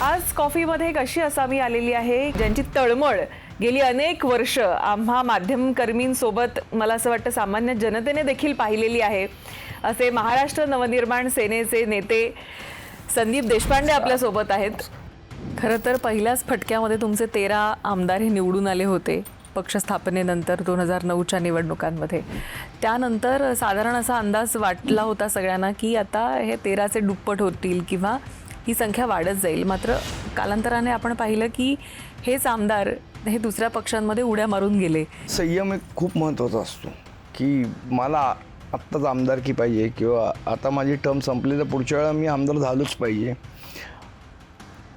आज कॉफीमध्ये एक अशी असामी आलेली आहे ज्यांची तळमळ गेली अनेक वर्ष आम्हा माध्यमकर्मींसोबत मला असं वाटतं सामान्य जनतेने देखील पाहिलेली आहे। असे महाराष्ट्र नवनिर्माण सेनेचे नेते संदीप देशपांडे आपल्या सोबत आहेत। खरं तर पहिल्याच फटक्यामध्ये तुमचे 13 आमदार हे निवडून आले होते पक्ष स्थापनेनंतर 2009च्या निवडणुकांमध्ये। त्यानंतर साधारण असा अंदाज वाटला होता सगळ्यांना की आता हे 13चे दुप्पट होतील किंवा ही संख्या वाढत जाईल। मात्र कालांतराने आपण पाहिलं की हेच आमदार हे दुसऱ्या पक्षांमध्ये उड्या मारून गेले। संयम एक खूप महत्त्वाचा असतो की मला आत्ताच आमदारकी पाहिजे किंवा आता माझी टर्म संपली तर पुढच्या वेळेला मी आमदार झालोच पाहिजे।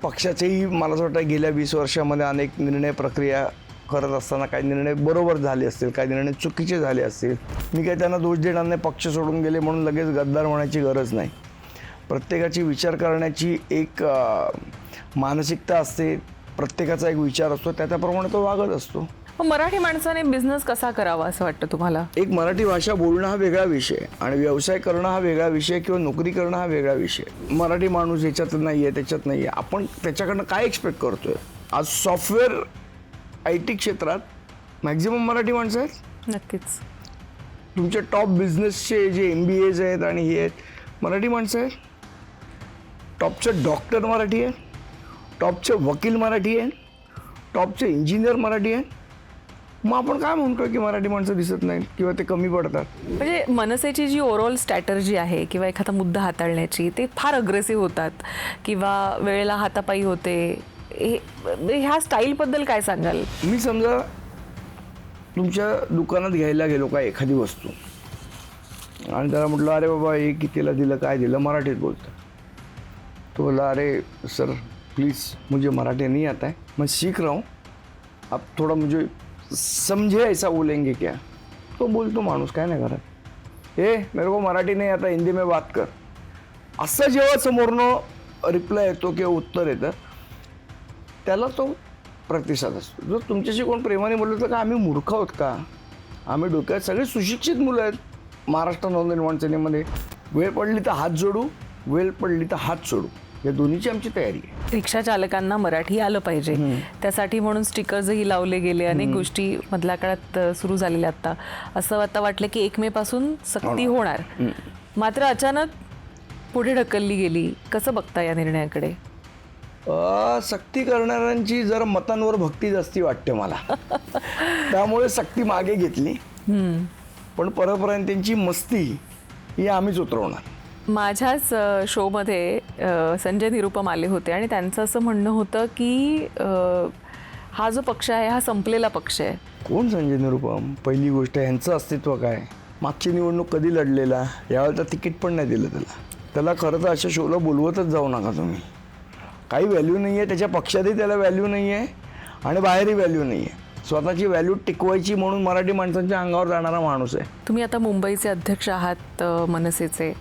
पक्षाचेही मला असं वाटतं गेल्या 20 वर्षामध्ये अनेक निर्णय प्रक्रिया करत असताना काही निर्णय बरोबर झाले असतील, काही निर्णय चुकीचे झाले असतील। मी काही त्यांना दोष देणार नाही, पक्ष सोडून गेले म्हणून लगेच गद्दार होण्याची गरज नाही। प्रत्येकाची विचार करण्याची एक मानसिकता असते, प्रत्येकाचा एक विचार असतो, त्याप्रमाणे तो वागत असतो। मराठी माणसाने बिझनेस कसा करावा असं वाटतं तुम्हाला? एक मराठी भाषा बोलणं हा वेगळा विषय आणि व्यवसाय करणं हा वेगळा विषय किंवा नोकरी करणं हा वेगळा विषय। मराठी माणूस याच्यात नाही आहे, त्याच्यात नाही आहे, आपण त्याच्याकडनं काय एक्सपेक्ट करतोय? आज सॉफ्टवेअर IT क्षेत्रात मॅक्झिमम मराठी माणसं आहेत। नक्कीच तुमचे टॉप बिझनेसचे जे MBAs आहेत आणि हे आहेत मराठी माणसं आहेत। टॉपचे डॉक्टर मराठी आहेत, टॉपचे वकील मराठी आहेत, टॉपचे इंजिनियर मराठी आहेत। मग आपण काय म्हणतोय की मराठी माणसं दिसत नाहीत किंवा ते कमी पडतात? म्हणजे मनसेची जी ओव्हरऑल स्ट्रॅटर्जी आहे किंवा एखादा मुद्दा हाताळण्याची ते फार अग्रेसिव्ह होतात किंवा वेळेला हातापायी होते, ह्या स्टाईलबद्दल काय सांगाल? मी समजा तुमच्या दुकानात घ्यायला गेलो का एखादी वस्तू आणि त्याला म्हटलं अरे बाबा हे कितीला दिलं, काय दिलं, मराठीत बोलतं। तो बोला अरे सर प्लीज़ मुझे मराठी नहीं आता है, मैं सीख रहा हूँ, आप थोड़ा मुझे समझे ऐसा बोलेंगे क्या? तो बोलतो माणूस काय नाही करत, मेरे को मराठी नहीं आता, हिंदी में बात कर। असं जेव्हा समोरनं रिप्लाय येतो किंवा उत्तर येतं त्याला तो प्रतिसाद असतो। जर तुमच्याशी कोण प्रेमाने बोललं तर का आम्ही मूर्ख आहोत का? आम्ही डोक्यात सगळे सुशिक्षित मुलं आहेत महाराष्ट्र नवनिर्माण सेनेमध्ये। वेळ पडली तर हात जोडू, वेळ पडली तर हात सोडू, या दोन्हीची आमची तयारी आहे। रिक्षा चालकांना मराठी आलं पाहिजे त्यासाठी म्हणून स्टिकर्सही लावले गेले, अनेक गोष्टी मधल्या काळात सुरू झालेल्या। आता असं आता वाटलं की 1 मे पासून सक्ती होणार, मात्र अचानक पुढे ढकलली गेली। कसं बघता या निर्णयाकडे? सक्ती करणाऱ्यांची जरा मतांवर भक्ती जास्ती वाटते मला, त्यामुळे सक्ती मागे घेतली। पण परत त्यांची मस्ती ही आम्हीच उतरवणार। माझ्याच शोमध्ये संजय निरुपम आले होते आणि त्यांचं असं म्हणणं होतं की हा जो पक्ष आहे हा संपलेला पक्ष आहे। कोण संजय निरुपम? पहिली गोष्ट यांचं अस्तित्व काय? मागची निवडणूक कधी लढलेला? यावेळेला तिकीट पण नाही दिलं त्याला खरं तर अशा शोला बोलवतच जाऊ नका तुम्ही। काही व्हॅल्यू नाही आहे, त्याच्या पक्षातही त्याला व्हॅल्यू नाही आहे आणि बाहेरही व्हॅल्यू नाही आहे। स्वतःची व्हॅल्यू टिकवायची म्हणून मराठी माणसांच्या अंगावर जाणारा माणूस आहे। तुम्ही आता मुंबईचे अध्यक्ष आहात मनसेचे,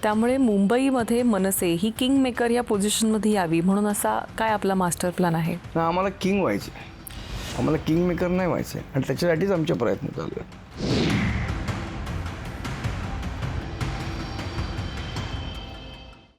त्यामुळे मुंबईमध्ये मनसे ही किंग मेकर या पोझिशनमध्ये यावी म्हणून असा काय आपला मास्टर प्लॅन आहे? आम्हाला किंग व्हायचं आहे, आम्हाला किंग मेकर नाही व्हायचं आहे आणि त्याच्यासाठीच आमचे प्रयत्न चालू आहेत।